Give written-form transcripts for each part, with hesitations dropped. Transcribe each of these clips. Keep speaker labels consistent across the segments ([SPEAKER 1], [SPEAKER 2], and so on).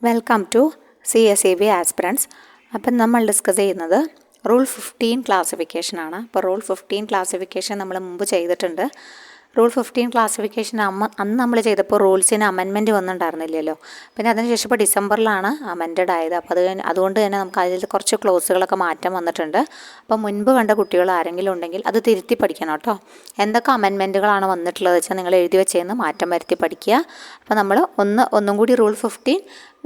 [SPEAKER 1] Welcome to CSEB aspirants. അപ്പം നമ്മൾ discuss ചെയ്യുന്നത് റൂൾ 15 ക്ലാസിഫിക്കേഷനാണ്. അപ്പോൾ റൂൾ 15 ക്ലാസിഫിക്കേഷൻ നമ്മൾ മുമ്പ് ചെയ്തിട്ടുണ്ട്. റൂൾ 15 ക്ലാസിഫിക്കേഷൻ അന്ന് നമ്മൾ ചെയ്തപ്പോൾ റൂൾസിന് അമെൻമെൻറ്റ് വന്നിട്ടുണ്ടായിരുന്നില്ലല്ലോ. പിന്നെ അതിനുശേഷം ഇപ്പോൾ ഡിസംബറിലാണ് അമെൻഡഡ് ആയത്. അപ്പോൾ അതുകൊണ്ട് തന്നെ നമുക്ക് അതിൽ കുറച്ച് ക്ലോസുകളൊക്കെ മാറ്റം വന്നിട്ടുണ്ട്. അപ്പോൾ മുൻപ് കണ്ട കുട്ടികൾ ആരെങ്കിലും ഉണ്ടെങ്കിൽ അത് തിരുത്തി പഠിക്കണം കേട്ടോ. എന്തൊക്കെ അമെൻമെൻറ്റുകളാണ് വന്നിട്ടുള്ളത് വെച്ചാൽ നിങ്ങൾ എഴുതി വെച്ചതെന്ന് മാറ്റം വരുത്തി പഠിക്കുക. അപ്പോൾ നമ്മൾ ഒന്നും കൂടി റൂൾ 15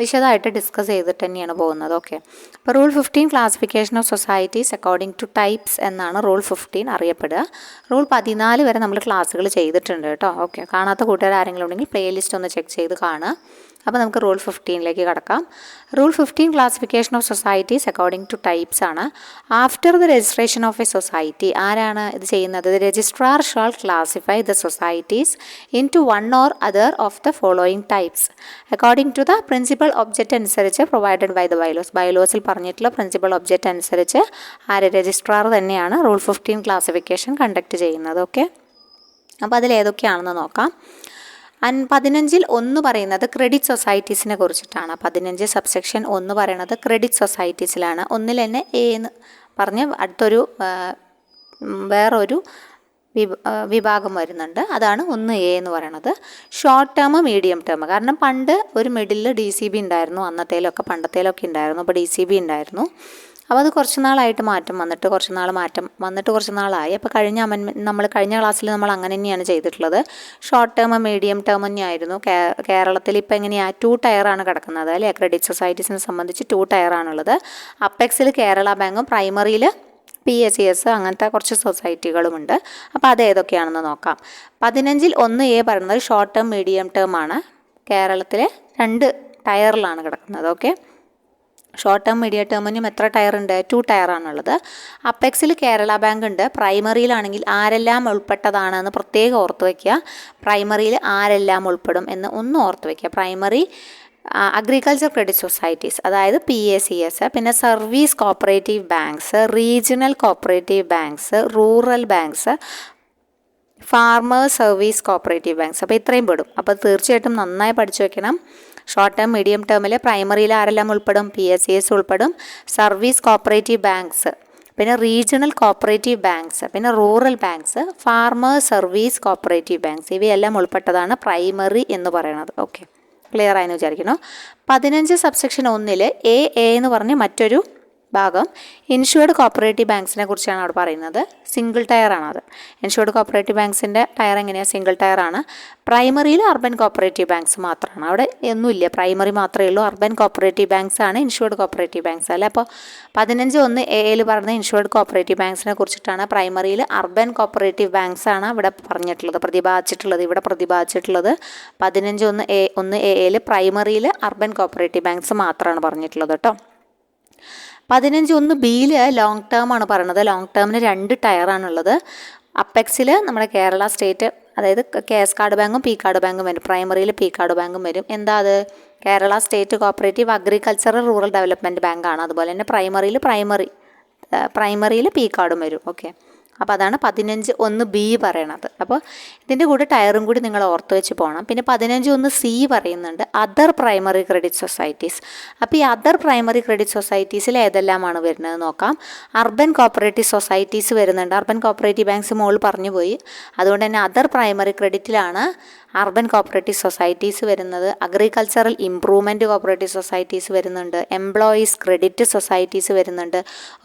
[SPEAKER 1] വിശദമായിട്ട് ഡിസ്കസ് ചെയ്തിട്ട് തന്നെയാണ് പോകുന്നത്. ഓക്കെ, അപ്പോൾ rule 15 classification of societies according to types എന്നാണ് റൂൾ 15 അറിയപ്പെടുക. റൂൾ 14 വരെ നമ്മൾ ക്ലാസ്സുകൾ ചെയ്തിട്ടുണ്ട് കേട്ടോ. ഓക്കെ, കാണാത്ത കൂട്ടുകാർ ആരെങ്കിലും ഉണ്ടെങ്കിൽ പ്ലേലിസ്റ്റ് ഒന്ന് ചെക്ക് ചെയ്ത് കാണുക. അപ്പോൾ നമുക്ക് റൂൾ 15ലേക്ക് കടക്കാം. Rule 15 classification of societies according to types ആണ്. After the registration of a society ആരാണ് ഇത് ചെയ്യുന്നത്? The registrar shall classify the societies into one or other of the following types according to the principal object അനുസരിച്ച് provided by the bylaws. ബൈലോസിൽ പറഞ്ഞിട്ടുള്ള principal object അനുസരിച്ച് registrar തന്നെയാണ് rule 15 classification conduct ചെയ്യുന്നത്. Okay, അപ്പോൾ അതിലേതൊക്കെയാണെന്ന് നോക്കാം. 15 1 പറയുന്നത് ക്രെഡിറ്റ് സൊസൈറ്റീസിനെ കുറിച്ചിട്ടാണ്. 15 സബ്സെക്ഷൻ 1 പറയുന്നത് ക്രെഡിറ്റ് സൊസൈറ്റീസിലാണ്. ഒന്നിൽ തന്നെ എ എന്ന് പറഞ്ഞ് അടുത്തൊരു വേറൊരു വിഭാഗം വരുന്നുണ്ട്. അതാണ് 1A എന്ന് പറയുന്നത്. Short term, medium term. കാരണം പണ്ട് ഒരു മിഡിൽ DCB ഉണ്ടായിരുന്നു, അന്നത്തേലൊക്കെ പണ്ടത്തേലൊക്കെ ഉണ്ടായിരുന്നു. അപ്പോൾ DCB ഉണ്ടായിരുന്നു. അപ്പോൾ അത് കുറച്ച് നാളായിട്ട് മാറ്റം വന്നിട്ട് കുറച്ച് നാളായി. അപ്പോൾ കഴിഞ്ഞ ക്ലാസ്സിൽ നമ്മൾ അങ്ങനെ തന്നെയാണ് ചെയ്തിട്ടുള്ളത്. ഷോർട്ട് ടേം, മീഡിയം ടേം തന്നെയായിരുന്നു. കേരളത്തിൽ ഇപ്പോൾ എങ്ങനെയാണ് 2 ടയറാണ് കിടക്കുന്നത് അല്ലേ? ക്രെഡിറ്റ് സൊസൈറ്റീസിനെ സംബന്ധിച്ച് 2 ടയറാണുള്ളത്. അപ്പെക്സിൽ കേരള ബാങ്കും പ്രൈമറിയിൽ PSES അങ്ങനത്തെ കുറച്ച് സൊസൈറ്റികളുമുണ്ട്. അപ്പോൾ അത് ഏതൊക്കെയാണെന്ന് നോക്കാം. 15 1A പറയുന്നത് ഷോർട്ട് ടേം, മീഡിയം ടേം ആണ്. കേരളത്തിലെ 2 ടയറിലാണ് കിടക്കുന്നത്. ഓക്കെ, ഷോർട്ട് ടേം, മീഡിയം ടേമിനും എത്ര ടയർ ഉണ്ട്? 2 ടയറാണുള്ളത്. അപ്പെക്സിൽ കേരള ബാങ്ക് ഉണ്ട്. പ്രൈമറിയിലാണെങ്കിൽ ആരെല്ലാം ഉൾപ്പെട്ടതാണെന്ന് പ്രത്യേകം ഓർത്ത് വയ്ക്കുക. പ്രൈമറിയിൽ ആരെല്ലാം ഉൾപ്പെടും എന്ന് ഒന്ന് ഓർത്ത് വയ്ക്കുക. പ്രൈമറി അഗ്രികൾച്ചർ ക്രെഡിറ്റ് സൊസൈറ്റീസ്, അതായത് PSES, പിന്നെ service cooperative banks, regional cooperative banks, rural banks, farmers service cooperative banks. അപ്പോൾ ഇത്രയും പെടും. അപ്പോൾ തീർച്ചയായിട്ടും നന്നായി പഠിച്ചു വയ്ക്കണം. ഷോർട്ട് ടേം, മീഡിയം ടേമിൽ പ്രൈമറിയിൽ ആരെല്ലാം ഉൾപ്പെടും? PSES ഉൾപ്പെടും, സർവീസ് കോപ്പറേറ്റീവ് ബാങ്ക്സ്, പിന്നെ റീജിയണൽ കോപ്പറേറ്റീവ് ബാങ്ക്സ്, പിന്നെ rural banks, farmers service cooperative banks. ഇവയെല്ലാം ഉൾപ്പെട്ടതാണ് പ്രൈമറി എന്ന് പറയുന്നത്. ഓക്കെ, ക്ലിയർ ആയെന്ന് വിചാരിക്കുന്നു. 15 സബ്സെക്ഷൻ 1 A എന്ന് പറഞ്ഞ് മറ്റൊരു ഭാഗം ഇൻഷുർഡ് കോപ്പറേറ്റീവ് ബാങ്ക്സിനെ കുറിച്ചാണ് അവിടെ പറയുന്നത്. സിംഗിൾ ടയറാണത്. ഇൻഷുർഡ് കോപ്പറേറ്റീവ് ബാങ്ക്സിൻ്റെ ടയർ എങ്ങനെയാണ്? സിംഗിൾ ടയറാണ്. പ്രൈമറിയിൽ അർബൻ കോപ്പറേറ്റീവ് ബാങ്ക്സ് മാത്രമാണ്. അവിടെ ഒന്നുമില്ല, പ്രൈമറി മാത്രമേ ഉള്ളൂ. അർബൻ കോപ്പറേറ്റീവ് ബാങ്ക്സ് ആണ് ഇൻഷുർഡ് കോപ്പറേറ്റീവ് ബാങ്ക്സ് അല്ലേ. അപ്പോൾ 15 1 A പറഞ്ഞ ഇൻഷുർഡ് കോപ്പറേറ്റീവ് ബാങ്ക്സിനെ കുറിച്ചിട്ടാണ്. പ്രൈമറിയിൽ അർബൻ കോപ്പറേറ്റീവ് ബാങ്ക്സ് ആണ് ഇവിടെ പറഞ്ഞിട്ടുള്ളത്, ഇവിടെ പ്രതിപാദിച്ചിട്ടുള്ളത്. 15 1 A പ്രൈമറിയിൽ അർബൻ കോപ്പറേറ്റീവ് ബാങ്ക്സ് മാത്രമാണ് പറഞ്ഞിട്ടുള്ളത് കേട്ടോ. 15 1 B ലോങ് ടേം ആണ് പറയുന്നത്. ലോങ് ടേമിന് 2 ടയറാണുള്ളത്. അപ്പെക്സിൽ നമ്മുടെ കേരള സ്റ്റേറ്റ്, അതായത് KS കാർഡ് ബാങ്കും P കാർഡ് ബാങ്കും വരും. പ്രൈമറിയിൽ P കാർഡ് ബാങ്കും വരും. എന്താ അത്? Kerala state cooperative agricultural rural development ബാങ്കാണ്. അതുപോലെ തന്നെ പ്രൈമറിയിൽ P കാർഡും വരും. ഓക്കെ, അപ്പോൾ അതാണ് 15 1 B പറയണത്. അപ്പോൾ ഇതിൻ്റെ കൂടെ ടയറും കൂടി നിങ്ങൾ ഓർത്ത് വെച്ച് പോകണം. പിന്നെ 15 1 C പറയുന്നുണ്ട് അതർ പ്രൈമറി ക്രെഡിറ്റ് സൊസൈറ്റീസ്. അപ്പോൾ ഈ അതർ പ്രൈമറി ക്രെഡിറ്റ് സൊസൈറ്റീസിൽ ഏതെല്ലാമാണ് വരുന്നത് നോക്കാം. അർബൻ കോപ്പറേറ്റീവ് സൊസൈറ്റീസ് വരുന്നുണ്ട്. അർബൻ കോപ്പറേറ്റീവ് ബാങ്ക്സ് മോൾ പറഞ്ഞു പോയി. അതുകൊണ്ട് തന്നെ അതർ പ്രൈമറി ക്രെഡിറ്റിലാണ് അർബൻ കോപ്പറേറ്റീവ് സൊസൈറ്റീസ് വരുന്നത്. അഗ്രികൾച്ചറൽ ഇംപ്രൂവ്മെൻറ്റ് കോപ്പറേറ്റീവ് സൊസൈറ്റീസ് വരുന്നുണ്ട്. എംപ്ലോയീസ് ക്രെഡിറ്റ് സൊസൈറ്റീസ് വരുന്നുണ്ട്.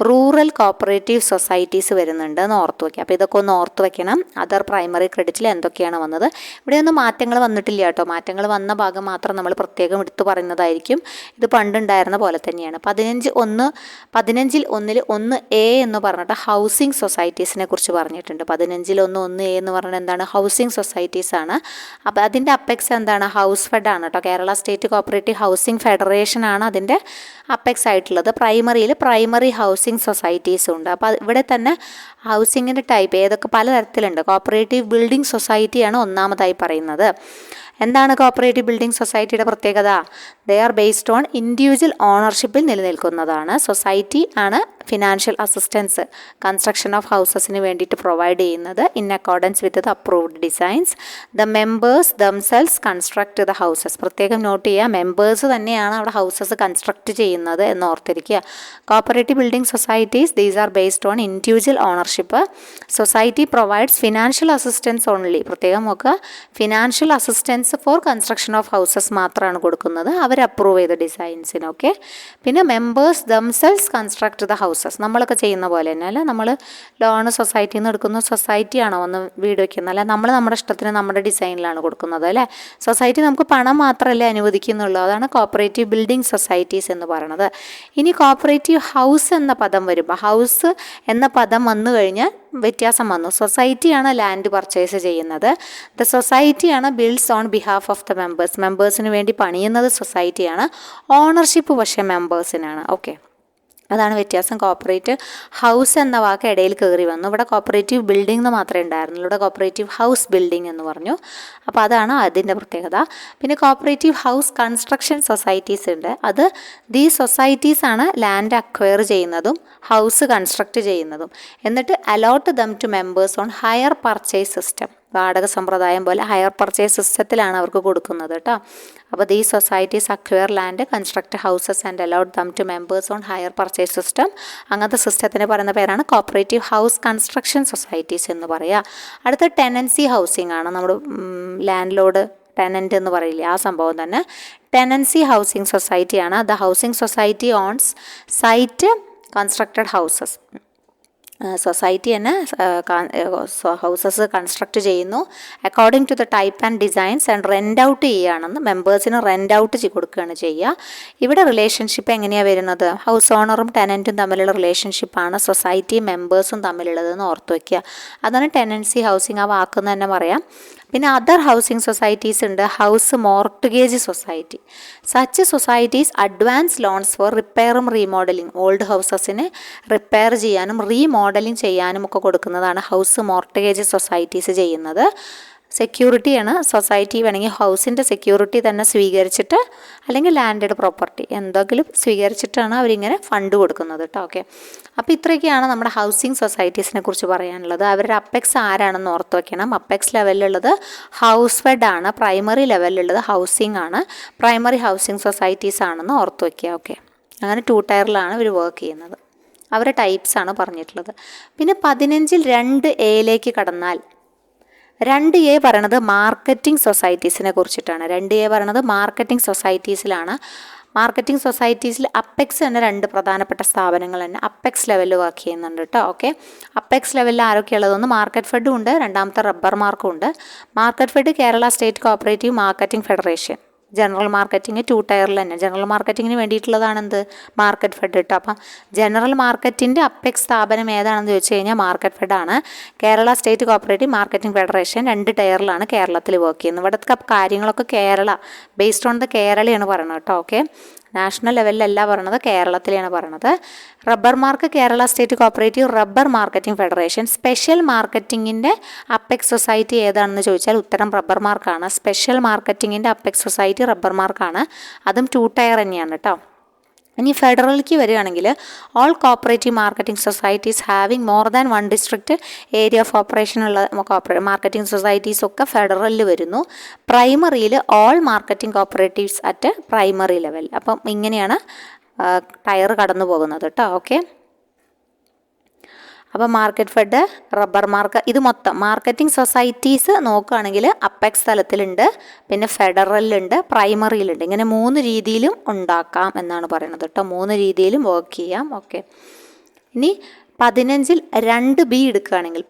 [SPEAKER 1] റൂറൽ കോപ്പറേറ്റീവ് സൊസൈറ്റീസ് വരുന്നുണ്ട് എന്ന് ഓർത്ത് വയ്ക്കുക. അപ്പോൾ ഇതൊക്കെ ഒന്ന് ഓർത്ത് വയ്ക്കണം. അതർ പ്രൈമറി ക്രെഡിറ്റിൽ എന്തൊക്കെയാണ് വന്നത്? ഇവിടെയൊന്നും മാറ്റങ്ങൾ വന്നിട്ടില്ല കേട്ടോ. മാറ്റങ്ങൾ വന്ന ഭാഗം മാത്രം നമ്മൾ പ്രത്യേകം എടുത്തു പറയുന്നതായിരിക്കും. ഇത് പണ്ടുണ്ടായിരുന്ന പോലെ തന്നെയാണ്. 15 1 1A എന്ന് പറഞ്ഞിട്ട് ഹൗസിംഗ് സൊസൈറ്റീസിനെ കുറിച്ച് പറഞ്ഞിട്ടുണ്ട്. 15 1 എന്ന് പറഞ്ഞാൽ എന്താണ്? ഹൗസിംഗ് സൊസൈറ്റീസ് ആണ്. അപ്പോൾ അതിൻ്റെ അപ്പെക്സ് എന്താണ്? ഹൗസ് ഫെഡ് ആണ് കേട്ടോ. Kerala state cooperative housing federation ആണ് അതിൻ്റെ അപ്പെക്സ് ആയിട്ടുള്ളത്. പ്രൈമറി ഹൗസിംഗ് സൊസൈറ്റീസും ഉണ്ട്. അപ്പോൾ ഇവിടെ തന്നെ ഹൗസിങ്ങിൻ്റെ ടൈപ്പ് ഏതൊക്കെ പലതരത്തിലുണ്ട്. കോപ്പറേറ്റീവ് ബിൽഡിംഗ് സൊസൈറ്റിയാണ് ഒന്നാമതായി പറയുന്നത്. എന്താണ് കോപ്പറേറ്റീവ് ബിൽഡിംഗ് സൊസൈറ്റിയുടെ പ്രത്യേകത? They are based on individual ഓണർഷിപ്പിൽ നിലനിൽക്കുന്നതാണ്. സൊസൈറ്റി ആണ് ഫിനാൻഷ്യൽ അസിസ്റ്റൻസ് കൺസ്ട്രക്ഷൻ ഓഫ് ഹൗസസിന് വേണ്ടിയിട്ട് പ്രൊവൈഡ് ചെയ്യുന്നത് in accordance with the approved designs. The members themselves construct the houses. പ്രത്യേകം നോട്ട് ചെയ്യുക, മെമ്പേഴ്സ് തന്നെയാണ് അവിടെ ഹൗസസ് കൺസ്ട്രക്ട് ചെയ്യുന്നത് എന്ന് ഓർത്തിരിക്കുക. Cooperative building societies these are based on individual ownership. Society provides financial assistance only. പ്രത്യേകം നോക്കുക, financial assistance for construction of houses മാത്രമാണ് കൊടുക്കുന്നത് അവർ അപ്രൂവ് ചെയ്ത ഡിസൈൻസിനൊക്കെ. പിന്നെ members themselves construct the houses. നമ്മളൊക്കെ ചെയ്യുന്ന പോലെ തന്നെ അല്ല, നമ്മൾ ലോണ് സൊസൈറ്റിയിൽ നിന്ന് എടുക്കുന്നു, സൊസൈറ്റിയാണോ വന്ന് വീട് വയ്ക്കുന്നത്, അല്ല നമ്മൾ നമ്മുടെ ഇഷ്ടത്തിന് നമ്മുടെ ഡിസൈനിലാണ് കൊടുക്കുന്നത് അല്ലേ. സൊസൈറ്റി നമുക്ക് പണം മാത്രമല്ലേ അനുവദിക്കുന്നുള്ളൂ. അതാണ് കോപ്പറേറ്റീവ് ബിൽഡിംഗ് സൊസൈറ്റീസ് എന്ന് പറയുന്നത്. ഇനി കോപ്പറേറ്റീവ് ഹൗസ് എന്ന പദം വരുമ്പോൾ, ഹൗസ് എന്ന പദം വന്നു കഴിഞ്ഞാൽ വ്യത്യാസം വന്നു. സൊസൈറ്റിയാണ് ലാൻഡ് പർച്ചേസ് ചെയ്യുന്നത്. ദ സൊസൈറ്റിയാണ് builds on behalf of the members. മെമ്പേഴ്സിന് വേണ്ടി പണിയുന്നത് സൊസൈറ്റിയാണ്, ഓണർഷിപ്പ് പക്ഷേ മെമ്പേഴ്സിനാണ്. ഓക്കെ, അതാണ് വ്യത്യാസം. കോപ്പറേറ്റീവ് ഹൗസ് എന്ന വാക്ക് ഇടയിൽ കയറി വന്നു. ഇവിടെ കോപ്പറേറ്റീവ് ബിൽഡിംഗ് എന്ന് മാത്രമേ ഉണ്ടായിരുന്നുള്ളൂ, ഇവിടെ കോപ്പറേറ്റീവ് ഹൗസ് ബിൽഡിംഗ് എന്ന് പറഞ്ഞു. അപ്പോൾ അതാണ് അതിൻ്റെ പ്രത്യേകത. പിന്നെ കോപ്പറേറ്റീവ് ഹൗസ് കൺസ്ട്രക്ഷൻ സൊസൈറ്റീസ് ഉണ്ട്. അത് ദീ സൊസൈറ്റീസാണ് ലാൻഡ് അക്വയർ ചെയ്യുന്നതും ഹൗസ് കൺസ്ട്രക്റ്റ് ചെയ്യുന്നതും. എന്നിട്ട് allot them to members on hire purchase system. വാടക സമ്പ്രദായം പോലെ ഹയർ പർച്ചേസ് സിസ്റ്റത്തിലാണ് അവർക്ക് കൊടുക്കുന്നത് കേട്ടോ. അപ്പോൾ the societies acquire land construct houses and allowed them to members on hire purchase system. അങ്ങനത്തെ സിസ്റ്റത്തിന് പറയുന്ന പേരാണ് കോപ്പറേറ്റീവ് ഹൗസ് കൺസ്ട്രക്ഷൻ സൊസൈറ്റീസ് എന്ന് പറയുക. അടുത്ത ടെനൻസി ഹൗസിംഗ് ആണ്. നമ്മൾ ലാൻഡ് ലോഡ് ടെനൻറ്റ് എന്ന് പറയില്ലേ, ആ സംഭവം തന്നെ. ടെനൻസി ഹൗസിംഗ് സൊസൈറ്റിയാണ്. The housing society owns site constructed houses. Society തന്നെ ഹൗസസ് കൺസ്ട്രക്റ്റ് ചെയ്യുന്നു according to the type and designs and rent out ചെയ്യുകയാണെന്ന്, മെമ്പേഴ്സിന് റെൻ്റ് ഔട്ട് കൊടുക്കുകയാണ് ചെയ്യുക. ഇവിടെ റിലേഷൻഷിപ്പ് എങ്ങനെയാണ് വരുന്നത്? ഹൗസ് ഓണറും ടെനൻറ്റും തമ്മിലുള്ള റിലേഷൻഷിപ്പാണ് സൊസൈറ്റിയും മെമ്പേഴ്സും തമ്മിലുള്ളതെന്ന് ഓർത്ത് വയ്ക്കുക. അതാണ് ടെനൻസി ഹൗസിംഗ്, ആ വാക്കെന്ന് തന്നെ പറയാം. പിന്നെ അതർ ഹൗസിംഗ് സൊസൈറ്റീസ് ഉണ്ട്. House mortgage society. Such societies advance loans for റിപ്പയറും റീമോഡലിംഗ്. ഓൾഡ് ഹൗസസിന് റിപ്പയർ ചെയ്യാനും റീമോഡലിംഗ് ചെയ്യാനും ഒക്കെ കൊടുക്കുന്നതാണ് ഹൗസ് മോർട്ട്ഗേജ് സൊസൈറ്റീസ് ചെയ്യുന്നത്. സെക്യൂരിറ്റിയാണ്. സൊസൈറ്റി വേണമെങ്കിൽ ഹൗസിൻ്റെ സെക്യൂരിറ്റി തന്നെ സ്വീകരിച്ചിട്ട്, അല്ലെങ്കിൽ ലാൻഡഡ് പ്രോപ്പർട്ടി എന്തെങ്കിലും സ്വീകരിച്ചിട്ടാണ് അവരിങ്ങനെ ഫണ്ട് കൊടുക്കുന്നത് കേട്ടോ. ഓക്കെ, അപ്പോൾ ഇത്രയൊക്കെയാണ് നമ്മുടെ ഹൗസിംഗ് സൊസൈറ്റീസിനെ കുറിച്ച് പറയാനുള്ളത്. അവരുടെ അപ്പെക്സ് ആരാണെന്ന് ഓർത്ത് വയ്ക്കണം. അപ്പെക്സ് ലെവലിലുള്ളത് ഹൗസ് ഫെഡ് ആണ്, പ്രൈമറി ലെവലിലുള്ളത് ഹൗസിംഗ് ആണ്. പ്രൈമറി ഹൗസിംഗ് സൊസൈറ്റീസ് ആണെന്ന് ഓർത്ത് വയ്ക്കുക. ഓക്കെ, അങ്ങനെ 2 ടയറിലാണ് ഇവർ വർക്ക് ചെയ്യുന്നത്. അവരുടെ ടൈപ്സാണ് പറഞ്ഞിട്ടുള്ളത്. പിന്നെ 15-ൽ 2A കടന്നാൽ 2A പറയണത് മാർക്കറ്റിംഗ് സൊസൈറ്റീസിനെ കുറിച്ചിട്ടാണ്. 2A പറയണത് മാർക്കറ്റിംഗ് സൊസൈറ്റീസിലാണ്. മാർക്കറ്റിംഗ് സൊസൈറ്റീസിൽ അപ്പെക്സ് തന്നെ 2 പ്രധാനപ്പെട്ട സ്ഥാപനങ്ങൾ തന്നെ അപ്പെക്സ് ലെവലിൽ വർക്ക് ചെയ്യുന്നുണ്ട് കേട്ടോ. ഓക്കെ, അപ്പെക്സ് ലെവലിൽ ആരൊക്കെയുള്ളതൊന്ന് മാർക്കറ്റ് ഫെഡും ഉണ്ട്, രണ്ടാമത്തെ റബ്ബർ മാർക്കും ഉണ്ട്. Market fed Kerala state cooperative marketing federation. General marketing 2 ടയറിൽ തന്നെ. ജനറൽ മാർക്കറ്റിങ്ങിന് വേണ്ടിയിട്ടുള്ളതാണ് എന്ത്, മാർക്കറ്റ് ഫെഡ് കേട്ടോ. അപ്പം ജനറൽ മാർക്കറ്റിൻ്റെ അപ്പെക്സ് സ്ഥാപനം ഏതാണെന്ന് ചോദിച്ചു കഴിഞ്ഞാൽ മാർക്കറ്റ് ഫെഡാണ്. Kerala state cooperative marketing federation 2 ടയറിലാണ് കേരളത്തിൽ വർക്ക് ചെയ്യുന്നത്. ഇവിടുത്തെ കാര്യങ്ങളൊക്കെ കേരള ബേസ്ഡ് ഓൺ ദ കേരളയാണ് പറയുന്നത് കേട്ടോ. ഓക്കെ, നാഷണൽ ലെവലിലല്ല പറയണത്, കേരളത്തിലാണ് പറയണത്. Rubber mark Kerala state cooperative rubber marketing federation. Special മാർക്കറ്റിങ്ങിൻ്റെ അപ്പെക്സ് സൊസൈറ്റി ഏതാണെന്ന് ചോദിച്ചാൽ ഉത്തരം റബ്ബർ മാർക്കാണ്. സ്പെഷ്യൽ മാർക്കറ്റിങ്ങിൻ്റെ അപ്പെക്സ് സൊസൈറ്റി റബ്ബർ മാർക്കാണ്. അതും 2 ടയർ തന്നെയാണ് കേട്ടോ. ഇനി ഫെഡറലിലേക്ക് വരികയാണെങ്കിൽ all cooperative marketing societies having more than 1 district area of operation ഉള്ള മാർക്കറ്റിംഗ് സൊസൈറ്റീസ് ഒക്കെ ഫെഡറലിൽ വരുന്നു. പ്രൈമറിയിൽ all marketing cooperatives at primary level. അപ്പം ഇങ്ങനെയാണ് ടയർ കടന്നു പോകുന്നത് കേട്ടോ. ഓക്കെ, അപ്പോൾ മാർക്കറ്റ് ഫെഡ്, റബ്ബർ മാർക്ക്, ഇത് മൊത്തം മാർക്കറ്റിംഗ് സൊസൈറ്റീസ് നോക്കുകയാണെങ്കിൽ അപ്പെക്സ് തലത്തിലുണ്ട്, പിന്നെ ഫെഡറലിലുണ്ട്, പ്രൈമറിയിലുണ്ട്. ഇങ്ങനെ 3 രീതിയിലും ഉണ്ടാക്കാം എന്നാണ് പറയുന്നത് കേട്ടോ. 3 രീതിയിലും വർക്ക് ചെയ്യാം. ഓക്കെ, ഇനി 15-ൽ 2B എടുക്കുകയാണെങ്കിൽ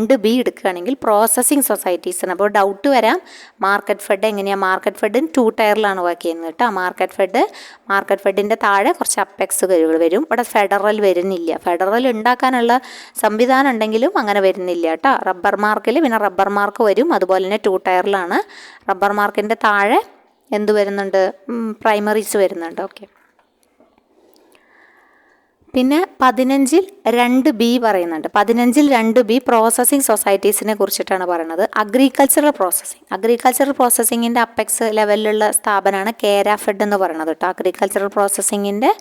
[SPEAKER 1] 2B പ്രോസസ്സിംഗ് സൊസൈറ്റീസാണ്. അപ്പോൾ ഡൗട്ട് വരാം, മാർക്കറ്റ് ഫെഡ് എങ്ങനെയാണ്? മാർക്കറ്റ് ഫെഡ് 2 ടയറിലാണ് വർക്ക് ചെയ്യുന്നത് കേട്ടോ. മാർക്കറ്റ് ഫെഡിൻ്റെ താഴെ കുറച്ച് അപ്പെക്സ് വരും. ഇവിടെ ഫെഡറൽ വരുന്നില്ല. ഫെഡറൽ ഉണ്ടാക്കാനുള്ള സംവിധാനം ഉണ്ടെങ്കിലും അങ്ങനെ വരുന്നില്ല കേട്ടോ. റബ്ബർ മാർക്കിൽ പിന്നെ റബ്ബർ മാർക്ക് വരും, അതുപോലെ തന്നെ 2 ടയറിലാണ്. റബ്ബർ മാർക്കിൻ്റെ താഴെ എന്ത് വരുന്നുണ്ട്? പ്രൈമറീസ് വരുന്നുണ്ട്. ഓക്കെ, പിന്നെ 15(2)(b) പറയുന്നുണ്ട്. 15(2)(b) പ്രോസസ്സിംഗ് സൊസൈറ്റീസിനെ കുറിച്ചിട്ടാണ് പറയുന്നത്. അഗ്രികൾച്ചറൽ പ്രോസസ്സിങ്ങിൻ്റെ അപ്പെക്സ് ലെവലിലുള്ള സ്ഥാപനമാണ് കേരാഫെഡ് എന്ന് പറയുന്നത് കേട്ടോ. അഗ്രികൾച്ചറൽ പ്രോസസ്സിങ്ങിൻ്റെ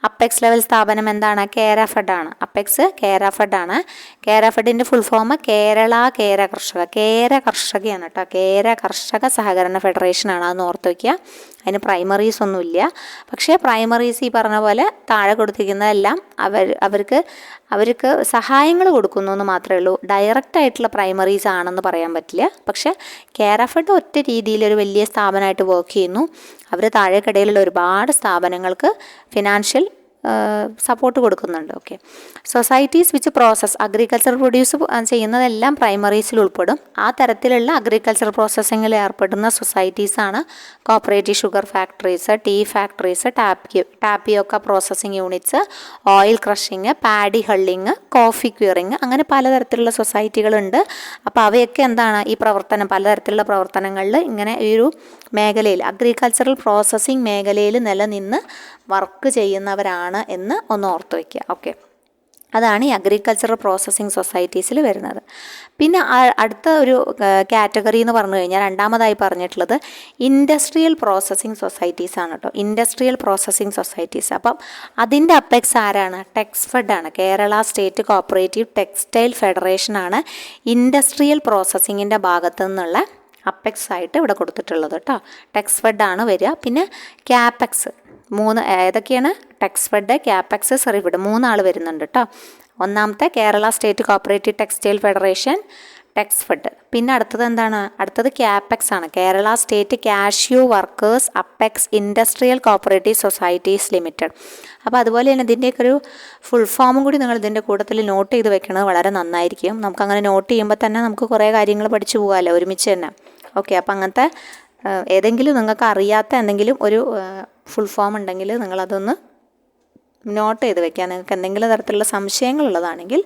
[SPEAKER 1] അപ്പെക്സ് ലെവൽ സ്ഥാപനം എന്താണ്? കേരാഫെഡ് ആണ്. അപ്പെക്സ് കേരാഫെഡ് ആണ്. കേരാഫെഡിൻ്റെ ഫുൾ ഫോം കേരള കേര കർഷക, കേര കർഷകയാണ് കേട്ടോ. കേര കർഷക സഹകരണ ഫെഡറേഷനാണ്. അതൊന്ന് ഓർത്ത് വയ്ക്കുക. അതിന് പ്രൈമറീസ് ഒന്നുമില്ല. പക്ഷേ പ്രൈമറീസ് ഈ പറഞ്ഞ പോലെ താഴെ കൊടുത്തിരിക്കുന്നതെല്ലാം അവർക്ക് സഹായങ്ങൾ കൊടുക്കുന്നു എന്ന് മാത്രമേ ഉള്ളൂ. ഡയറക്റ്റ് ആയിട്ടുള്ള പ്രൈമറീസ് ആണെന്ന് പറയാൻ പറ്റില്ല. പക്ഷേ കേരാഫെഡ് ഒറ്റ രീതിയിൽ ഒരു വലിയ സ്ഥാപനമായിട്ട് വർക്ക് ചെയ്യുന്നു. അവർ താഴേക്കിടയിലുള്ള ഒരുപാട് സ്ഥാപനങ്ങൾക്ക് ഫിനാൻഷ്യൽ സപ്പോർട്ട് കൊടുക്കുന്നുണ്ട്. Okay. Societies which process agriculture produce ചെയ്യുന്നതെല്ലാം പ്രൈമറീസിൽ ഉൾപ്പെടും. ആ തരത്തിലുള്ള അഗ്രികൾച്ചർ പ്രോസസ്സിങ്ങിൽ ഏർപ്പെടുന്ന സൊസൈറ്റീസാണ് cooperative sugar factories, tea factories, tapioca processing units, oil crushing, paddy hulling, coffee curing, അങ്ങനെ പലതരത്തിലുള്ള സൊസൈറ്റികളുണ്ട്. അപ്പോൾ അവയൊക്കെ എന്താണ് ഈ പ്രവർത്തനം, പലതരത്തിലുള്ള പ്രവർത്തനങ്ങളിൽ ഇങ്ങനെ ഈ ഒരു മേഖലയിൽ അഗ്രികൾച്ചറൽ പ്രോസസ്സിങ് മേഖലയിൽ നിലനിന്ന് വർക്ക് ചെയ്യുന്നവരാണ് എന്ന് ഒന്ന് ഓർത്ത് വയ്ക്കുക. ഓക്കെ. അതാണ് ഈ അഗ്രികൾച്ചറൽ പ്രോസസ്സിങ് സൊസൈറ്റീസിൽ വരുന്നത്. പിന്നെ അടുത്ത ഒരു കാറ്റഗറി എന്ന് പറഞ്ഞു കഴിഞ്ഞാൽ രണ്ടാമതായി പറഞ്ഞിട്ടുള്ളത് ഇൻഡസ്ട്രിയൽ പ്രോസസ്സിങ് സൊസൈറ്റീസ് ആണ് കേട്ടോ. Industrial processing societies. അപ്പം അതിൻ്റെ അപ്പെക്സ് ആരാണ്? ടെക്സ്ഫെഡ് ആണ്. Kerala state cooperative textile federation ആണ് ഇൻഡസ്ട്രിയൽ പ്രോസസ്സിങ്ങിൻ്റെ ഭാഗത്തു നിന്നുള്ള അപ്പെക്സ് ആയിട്ട് ഇവിടെ കൊടുത്തിട്ടുള്ളത് കേട്ടോ. ടെക്സ്ഫെഡ് ആണ് വരിക. പിന്നെ ക്യാപെക്സ് 3 ഏതൊക്കെയാണ്? ടെക്സ്ഫെഡ്, ക്യാപെക്സ്, സെറിഫെഡ് 3 ആൾ വരുന്നുണ്ട് കേട്ടോ. ഒന്നാമത്തെ Kerala state cooperative textile federation, Texfed. പിന്നെ അടുത്തത് എന്താണ്? അടുത്തത് ക്യാപെക്സ് ആണ്. Kerala state cashew workers apex industrial cooperative societies limited. അപ്പോൾ അതുപോലെ തന്നെ ഇതിൻ്റെയൊക്കെ ഒരു ഫുൾ ഫോമും കൂടി നിങ്ങൾ ഇതിൻ്റെ കൂട്ടത്തിൽ നോട്ട് ചെയ്ത് വെക്കുന്നത് വളരെ നന്നായിരിക്കും. നമുക്കങ്ങനെ നോട്ട് ചെയ്യുമ്പോൾ തന്നെ നമുക്ക് കുറേ കാര്യങ്ങൾ പഠിച്ചു പോകാമല്ലോ ഒരുമിച്ച് തന്നെ. ഓക്കെ. അപ്പോൾ അങ്ങനത്തെ ഏതെങ്കിലും നിങ്ങൾക്ക് അറിയാത്ത എന്തെങ്കിലും ഒരു ഫുൾ ഫോം ഉണ്ടെങ്കിൽ നിങ്ങളതൊന്ന് നോട്ട് ചെയ്ത് വെക്കുക. നിങ്ങൾക്ക് എന്തെങ്കിലും തരത്തിലുള്ള സംശയങ്ങളുള്ളതാണെങ്കിൽ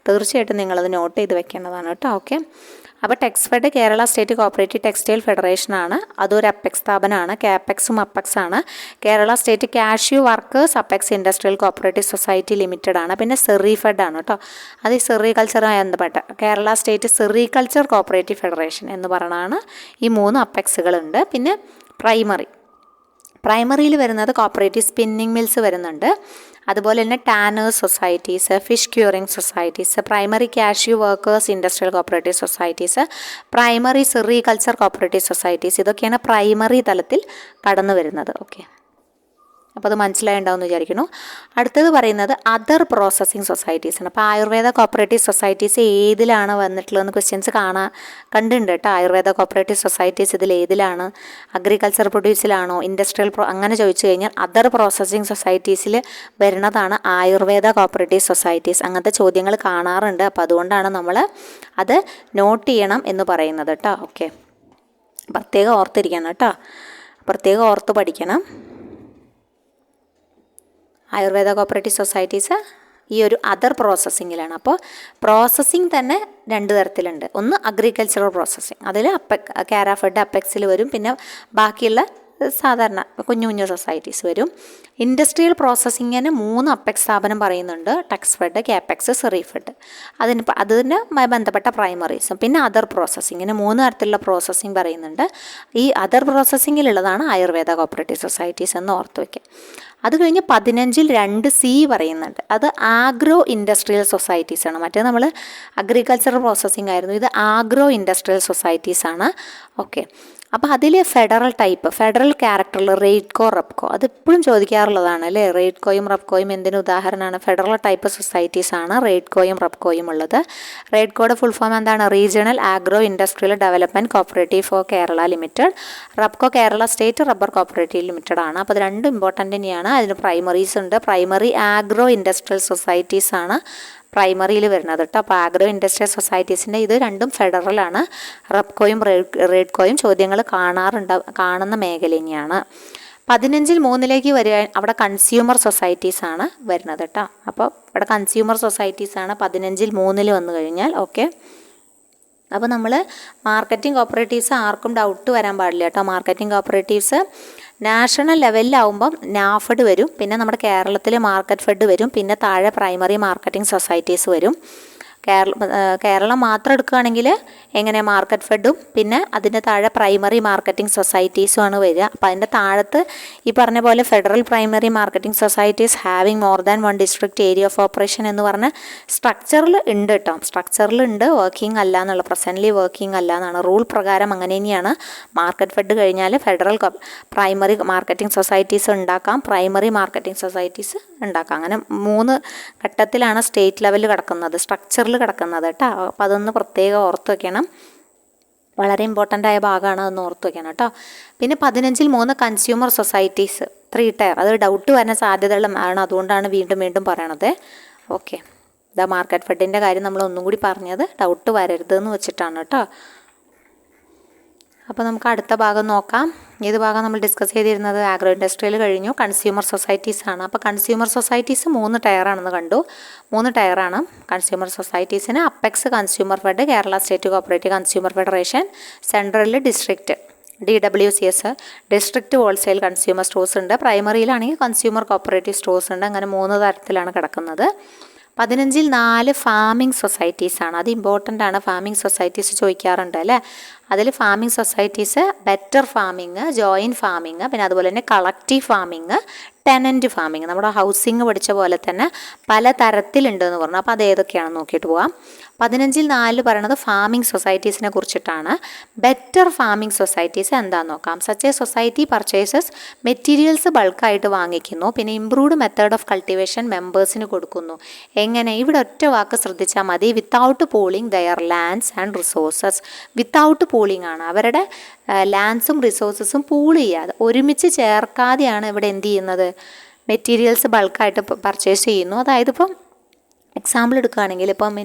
[SPEAKER 1] തീർച്ചയായിട്ടും നിങ്ങളത് നോട്ട് ചെയ്ത് വെക്കേണ്ടതാണ് കേട്ടോ. ഓക്കെ. അപ്പോൾ ടെക്സ്ഫെഡ് കേരള സ്റ്റേറ്റ് കോപ്പറേറ്റീവ് ടെക്സ്റ്റൈൽ ഫെഡറേഷനാണ്. അതൊരു അപ്പെക്സ് സ്ഥാപനമാണ്. ക്യാപെക്സും അപ്പെക്സ് ആണ്. Kerala state cashew workers apex industrial cooperative society limited ആണ്. പിന്നെ സെറിഫെഡ് ആണ് കേട്ടോ. അത് ഈ സെറികൾച്ചറുമായി ബന്ധപ്പെട്ട Kerala state sericulture cooperative federation എന്ന് പറയുന്നതാണ്. ഈ 3 അപ്പെക്സുകളുണ്ട്. പിന്നെ പ്രൈമറിയിൽ വരുന്നത് കോപ്പറേറ്റീവ് സ്പിന്നിങ് മിൽസ് വരുന്നുണ്ട്. അതുപോലെ തന്നെ ടാനേഴ്സ് societies, fish curing societies, primary cashew workers industrial cooperative societies, primary sericulture cooperative societies, ഇതൊക്കെയാണ് പ്രൈമറി തലത്തിൽ കടന്നു വരുന്നത്. ഓക്കെ. അപ്പോൾ അത് മനസ്സിലായിട്ടുണ്ടാവുമെന്ന് വിചാരിക്കുന്നു. അടുത്തത് പറയുന്നത് അതർ പ്രോസസ്സിങ് സൊസൈറ്റീസാണ്. അപ്പോൾ ആയുർവേദ കോപ്പറേറ്റീവ് സൊസൈറ്റീസ് ഏതിലാണ് വന്നിട്ടുള്ളതെന്ന് ക്വസ്റ്റ്യൻസ് കണ്ടിട്ടുണ്ട് കേട്ടോ. ആയുർവേദ കോപ്പറേറ്റീവ് സൊസൈറ്റീസ് ഇതിൽ ഏതിലാണ്? അഗ്രികൾച്ചർ പ്രൊഡ്യൂസിലാണോ, ഇൻഡസ്ട്രിയൽ അങ്ങനെ ചോദിച്ചു കഴിഞ്ഞാൽ അതർ പ്രോസസ്സിങ് സൊസൈറ്റീസിൽ വരുന്നതാണ് ആയുർവേദ കോപ്പറേറ്റീവ് സൊസൈറ്റീസ്. അങ്ങനത്തെ ചോദ്യങ്ങൾ കാണാറുണ്ട്. അപ്പോൾ അതുകൊണ്ടാണ് നമ്മൾ അത് നോട്ട് ചെയ്യണം എന്ന് പറയുന്നത് കേട്ടോ. ഓക്കെ. പ്രത്യേകം ഓർത്തിരിക്കണം കേട്ടോ. പ്രത്യേകം ഓർത്ത് പഠിക്കണം. ആയുർവേദ കോപ്പറേറ്റീവ് സൊസൈറ്റീസ് ഈ ഒരു അതർ പ്രോസസ്സിങ്ങിലാണ്. അപ്പോൾ പ്രോസസ്സിങ് തന്നെ 2 തരത്തിലുണ്ട്. ഒന്ന് അഗ്രികൾച്ചറൽ പ്രോസസ്സിങ്, അതിൽ കാരാഫെഡ് അപ്പെക്സിൽ വരും. പിന്നെ ബാക്കിയുള്ള സാധാരണ കുഞ്ഞു സൊസൈറ്റീസ് വരും. ഇൻഡസ്ട്രിയൽ പ്രോസസ്സിങ്ങിന് 3 അപ്പെക്സ് സ്ഥാപനം പറയുന്നുണ്ട്. ടെക്സ്ഫെഡ്, ക്യാപെക്സ്, സെറിഫെഡ്. അതിനുമായി ബന്ധപ്പെട്ട പ്രൈമറീസും. പിന്നെ അതർ പ്രോസസ്സിങ്ങിന് 3 തരത്തിലുള്ള പ്രോസസ്സിങ് പറയുന്നുണ്ട്. ഈ അതർ പ്രോസസ്സിങ്ങിലുള്ളതാണ് ആയുർവേദ കോപ്പറേറ്റീവ് സൊസൈറ്റീസ് എന്ന് ഓർത്ത് വയ്ക്കുക. അത് കഴിഞ്ഞ് 15-ൽ 2C പറയുന്നുണ്ട്. അത് ആഗ്രോ ഇൻഡസ്ട്രിയൽ സൊസൈറ്റീസാണ്. മറ്റേ നമ്മൾ അഗ്രികൾച്ചറൽ പ്രോസസ്സിംഗ് ആയിരുന്നു. ഇത് ആഗ്രോ ഇൻഡസ്ട്രിയൽ സൊസൈറ്റീസാണ്. ഓക്കെ. അപ്പോൾ അതിൽ ഫെഡറൽ ക്യാരക്ടറിൽ റെയ്ഡ്കോ, റെപ്കോ അതെപ്പോഴും ചോദിക്കാറുള്ളതാണ് അല്ലേ. റെയ്ഡ്കോയും റെപ്കോയും എന്തിനു ഉദാഹരണമാണ്? ഫെഡറൽ ടൈപ്പ് സൊസൈറ്റീസാണ് റെയ്ഡ്കോയും റെപ്കോയും ഉള്ളത്. റെയ്ഡ്കോയുടെ ഫുൾ ഫോം എന്താണ്? Regional agro industrial development cooperative for Kerala limited. റെപ്കോ Kerala state rubber cooperative limited ആണ്. അപ്പോൾ അത് രണ്ടും ഇമ്പോർട്ടൻ്റ് തന്നെയാണ്. അതിന് പ്രൈമറീസ് ഉണ്ട്. പ്രൈമറി ആഗ്രോ ഇൻഡസ്ട്രിയൽ സൊസൈറ്റീസാണ് പ്രൈമറിയിൽ വരുന്നത് കേട്ടോ. അപ്പോൾ ആഗ്രോ ഇൻഡസ്ട്രിയൽ സൊസൈറ്റീസിൻ്റെ ഇത് രണ്ടും ഫെഡറലാണ്. റെപ്കോയും റെയ്ഡ്കോയും ചോദ്യങ്ങൾ കാണുന്ന മേഖല തന്നെയാണ്. 15-ൽ 3 വരിക അവിടെ കൺസ്യൂമർ സൊസൈറ്റീസാണ് വരുന്നത് കേട്ടോ. അപ്പോൾ ഇവിടെ കൺസ്യൂമർ സൊസൈറ്റീസാണ് 15-ൽ 3 വന്നു കഴിഞ്ഞാൽ. ഓക്കെ. അപ്പോൾ നമ്മൾ മാർക്കറ്റിംഗ് കോപ്പറേറ്റീവ്സ് ആർക്കും ഡൗട്ട് വരാൻ പാടില്ല കേട്ടോ. മാർക്കറ്റിംഗ് കോപ്പറേറ്റീവ്സ് നാഷണൽ ലെവലിലാവുമ്പം നാഫഡ് വരും, പിന്നെ നമ്മുടെ കേരളത്തിൽ മാർക്കറ്റ് ഫെഡ് വരും, പിന്നെ താഴെ പ്രൈമറി മാർക്കറ്റിംഗ് സൊസൈറ്റീസ് വരും. കേരളം മാത്രം എടുക്കുകയാണെങ്കിൽ എങ്ങനെ മാർക്കറ്റ് ഫെഡും പിന്നെ അതിൻ്റെ താഴെ പ്രൈമറി മാർക്കറ്റിംഗ് സൊസൈറ്റീസുമാണ് വരിക. അപ്പോൾ അതിൻ്റെ താഴത്ത് ഈ പറഞ്ഞ പോലെ federal primary marketing societies having more than one district area of operation എന്ന് പറഞ്ഞ സ്ട്രക്ചറിൽ ഉണ്ട് കേട്ടോ. സ്ട്രക്ചറിലുണ്ട്, വർക്കിംഗ് അല്ല എന്നുള്ള, പ്രസൻ്റ്ലി വർക്കിംഗ് അല്ല എന്നാണ്. റൂൾ പ്രകാരം അങ്ങനെ തന്നെയാണ്. മാർക്കറ്റ് ഫെഡ് കഴിഞ്ഞാൽ ഫെഡറൽ പ്രൈമറി മാർക്കറ്റിംഗ് സൊസൈറ്റീസ് ഉണ്ടാക്കാം, പ്രൈമറി മാർക്കറ്റിംഗ് സൊസൈറ്റീസ് ഉണ്ടാക്കാം. അങ്ങനെ 3 ഘട്ടത്തിലാണ് സ്റ്റേറ്റ് ലെവലിൽ കിടക്കുന്നത്, സ്ട്രക്ചറിൽ കിടക്കുന്നത് കേട്ടോ. അപ്പോൾ അതൊന്ന് പ്രത്യേകം ഓർത്ത് വയ്ക്കണം, വളരെ ഇമ്പോർട്ടൻ്റ് ആയ ഭാഗമാണ്, അതൊന്ന് ഓർത്ത് വയ്ക്കണം കേട്ടോ. പിന്നെ 15-ൽ 3 കൺസ്യൂമർ സൊസൈറ്റീസ് 3 ടയർ, അത് ഡൗട്ട് വരാൻ സാധ്യതയുള്ള ആണ്, അതുകൊണ്ടാണ് വീണ്ടും പറയണത്. ഓക്കെ, ഇതാ മാർക്കറ്റ് ഫെഡിൻ്റെ കാര്യം നമ്മൾ ഒന്നും കൂടി പറഞ്ഞത് ഡൗട്ട് വരരുതെന്ന് വെച്ചിട്ടാണ് കേട്ടോ. അപ്പോൾ നമുക്ക് അടുത്ത ഭാഗം നോക്കാം. ഏത് ഭാഗം നമ്മൾ ഡിസ്കസ് ചെയ്തിരുന്നത്? ആഗ്രോ ഇൻഡസ്ട്രിയൽ കഴിഞ്ഞു, കൺസ്യൂമർ സൊസൈറ്റീസ് ആണ്. അപ്പോൾ കൺസ്യൂമർ സൊസൈറ്റീസ് 3 ടയറാണെന്ന് കണ്ടു. 3 ടയറാണ് കൺസ്യൂമർ സൊസൈറ്റീസിന്. Apex consumer fed, Kerala state cooperative consumer federation, സെൻട്രലിൽ district DWCS, district wholesale consumer stores ഉണ്ട്. പ്രൈമറിയിലാണെങ്കിൽ കൺസ്യൂമർ കോപ്പറേറ്റീവ് സ്റ്റോഴ്സ് ഉണ്ട്. അങ്ങനെ 3 തരത്തിലാണ് കിടക്കുന്നത്. 15-ൽ 4 ഫാമിംഗ് സൊസൈറ്റീസാണ്. അത് ഇമ്പോർട്ടൻ്റ് ആണ്, ഫാമിംഗ് സൊസൈറ്റീസ് ചോദിക്കാറുണ്ട് അല്ലേ. അതിൽ farming societies better farming, joint farming, പിന്നെ അതുപോലെ തന്നെ കളക്റ്റീവ് ഫാമിങ്, ടെനൻറ്റ് ഫാമിങ്. നമ്മുടെ ഹൗസിംഗ് പഠിച്ച പോലെ തന്നെ പല തരത്തിലുണ്ടെന്ന് പറഞ്ഞു. അപ്പോൾ അത് ഏതൊക്കെയാണെന്ന് നോക്കിയിട്ട് പോകാം. 15-ൽ 4 പറയണത് ഫാമിംഗ് സൊസൈറ്റീസിനെ കുറിച്ചിട്ടാണ്. ബെറ്റർ ഫാമിംഗ് സൊസൈറ്റീസ് എന്താണെന്ന് നോക്കാം. Such a society purchases materials ബൾക്കായിട്ട് വാങ്ങിക്കുന്നു, പിന്നെ ഇംപ്രൂവ്ഡ് മെത്തേഡ് ഓഫ് കൾട്ടിവേഷൻ മെമ്പേഴ്സിന് കൊടുക്കുന്നു. എങ്ങനെ? ഇവിടെ ഒറ്റ വാക്ക് ശ്രദ്ധിച്ചാൽ മതി, without pooling their lands and resources. Without pooling ആണ്, അവരുടെ ലാൻഡ്സും റിസോഴ്സസും പൂൾ ചെയ്യാതെ, ഒരുമിച്ച് ചേർക്കാതെയാണ് ഇവിടെ എന്ത് ചെയ്യുന്നത്, മെറ്റീരിയൽസ് ബൾക്കായിട്ട് പർച്ചേസ് ചെയ്യുന്നു. അതായത് ഇപ്പം എക്സാമ്പിൾ എടുക്കുകയാണെങ്കിൽ, ഇപ്പം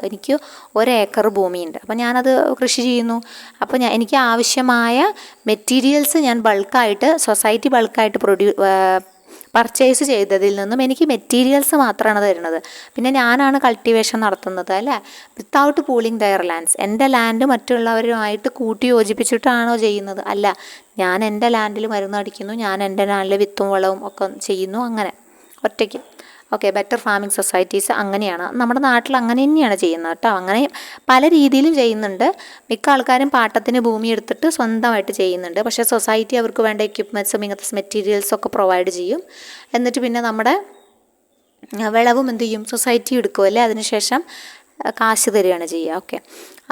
[SPEAKER 1] എനിക്ക് 1 ഏക്കർ ഭൂമിയുണ്ട്, അപ്പോൾ ഞാനത് കൃഷി ചെയ്യുന്നു. അപ്പോൾ എനിക്ക് ആവശ്യമായ മെറ്റീരിയൽസ് ഞാൻ ബൾക്കായിട്ട്, സൊസൈറ്റി ബൾക്കായിട്ട് പർച്ചേസ് ചെയ്തതിൽ നിന്നും എനിക്ക് മെറ്റീരിയൽസ് മാത്രമാണ് തരുന്നത്. പിന്നെ ഞാനാണ് കൾട്ടിവേഷൻ നടത്തുന്നത് അല്ലേ. വിത്തൗട്ട് പൂളിംഗ് ദയർ ലാൻഡ്സ്, എൻ്റെ ലാൻഡ് മറ്റുള്ളവരുമായിട്ട് കൂട്ടി യോജിപ്പിച്ചിട്ടാണോ ചെയ്യുന്നത്? അല്ല, ഞാൻ എൻ്റെ ലാൻഡിൽ മരുന്ന് അടിക്കുന്നു, ഞാൻ എൻ്റെ ലാൻഡിൽ വിത്തും വളവും ഒക്കെ ചെയ്യുന്നു, അങ്ങനെ ഒറ്റയ്ക്ക്. ഓക്കെ, ബെറ്റർ ഫാമിംഗ് സൊസൈറ്റീസ് അങ്ങനെയാണ്. നമ്മുടെ നാട്ടിൽ അങ്ങനെ തന്നെയാണ് ചെയ്യുന്നത് കേട്ടോ. അങ്ങനെ പല രീതിയിലും ചെയ്യുന്നുണ്ട്. മിക്ക ആൾക്കാരും പാട്ടത്തിന് ഭൂമി എടുത്തിട്ട് സ്വന്തമായിട്ട് ചെയ്യുന്നുണ്ട്. പക്ഷേ സൊസൈറ്റി അവർക്ക് വേണ്ട എക്യുപ്മെൻറ്റ്സും ഇങ്ങനത്തെ മെറ്റീരിയൽസൊക്കെ പ്രൊവൈഡ് ചെയ്യും. എന്നിട്ട് പിന്നെ നമ്മുടെ വിളവും എന്ത് ചെയ്യും, സൊസൈറ്റി എടുക്കുമല്ലേ, അതിനുശേഷം കാശ് തരികയാണ് ചെയ്യുക. ഓക്കെ,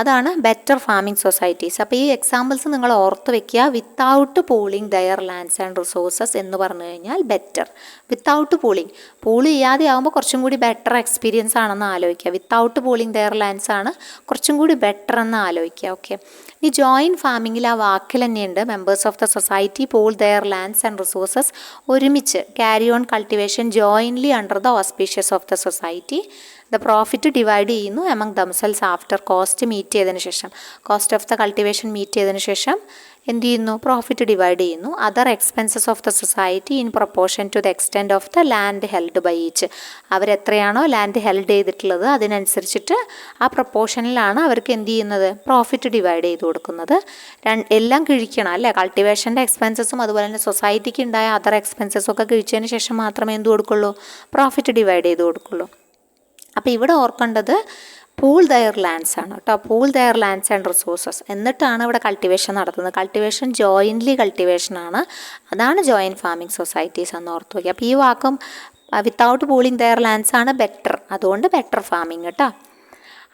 [SPEAKER 1] അതാണ് ബെറ്റർ ഫാമിംഗ് സൊസൈറ്റീസ്. അപ്പോൾ ഈ എക്സാമ്പിൾസ് നിങ്ങൾ ഓർത്ത് വെക്കുക. Without pooling their lands and resources എന്ന് പറഞ്ഞു കഴിഞ്ഞാൽ ബെറ്റർ. വിത്തൗട്ട് പൂളിംഗ്, പൂൾ ചെയ്യാതെ ആകുമ്പോൾ കുറച്ചും കൂടി ബെറ്റർ എക്സ്പീരിയൻസ് ആണെന്ന് ആലോചിക്കുക. വിത്തൗട്ട് പൂളിംഗ് ദയർ ലാൻഡ്സ് ആണ് കുറച്ചും കൂടി ബെറ്റർ എന്ന് ആലോചിക്കുക. ഓക്കെ, ഈ ജോയിൻറ്റ് ഫാമിങ്ങിൽ ആ വാക്കിൽ തന്നെയുണ്ട്, members of the society pool their lands and resources, ഒരുമിച്ച് carry on cultivation jointly under the auspices of the society. The profit divide ചെയ്യുന്നു among themselves after cost meet ചെയ്തതിന് ശേഷം, cost of the cultivation meet ചെയ്തതിന് ശേഷം എന്ത് ചെയ്യുന്നു, profit divide ചെയ്യുന്നു. Other expenses of the society in proportion to the extent of the land held by each. അവരെത്രയാണോ land held ചെയ്തിട്ടുള്ളത് അതിനനുസരിച്ചിട്ട് ആ പ്രൊപ്പോർഷനിലാണ് അവർക്ക് എന്ത് ചെയ്യുന്നത്, പ്രോഫിറ്റ് ഡിവൈഡ് ചെയ്ത് കൊടുക്കുന്നത്. എല്ലാം കിഴിക്കണം അല്ലേ, കൾട്ടിവേഷൻ്റെ എക്സ്പെൻസസും അതുപോലെ തന്നെ സൊസൈറ്റിക്ക് ഉണ്ടായ അതർ എക്സ്പെൻസസും ഒക്കെ കിഴിച്ചതിന് ശേഷം മാത്രമേ എന്ത് കൊടുക്കുള്ളൂ, പ്രോഫിറ്റ് ഡിവൈഡ് ചെയ്ത് കൊടുക്കുള്ളൂ. അപ്പോൾ ഇവിടെ ഓർക്കേണ്ടത് പൂൾ ദയർ ലാൻഡ്സ് ആണ് കേട്ടോ, pool their lands and resources. എന്നിട്ടാണ് ഇവിടെ കൾട്ടിവേഷൻ നടത്തുന്നത്. കൾട്ടിവേഷൻ ജോയിൻ്റ്ലി കൾട്ടിവേഷനാണ്, അതാണ് ജോയിൻറ്റ് ഫാമിംഗ് സൊസൈറ്റീസ് എന്ന് ഓർത്ത് വയ്ക്കുക. അപ്പോൾ ഈ വാക്കും വിത്തൗട്ട് പൂളിംഗ് ദയർ ലാൻഡ്സ് ആണ് ബെറ്റർ, അതുകൊണ്ട് ബെറ്റർ ഫാമിംഗ് കേട്ടോ.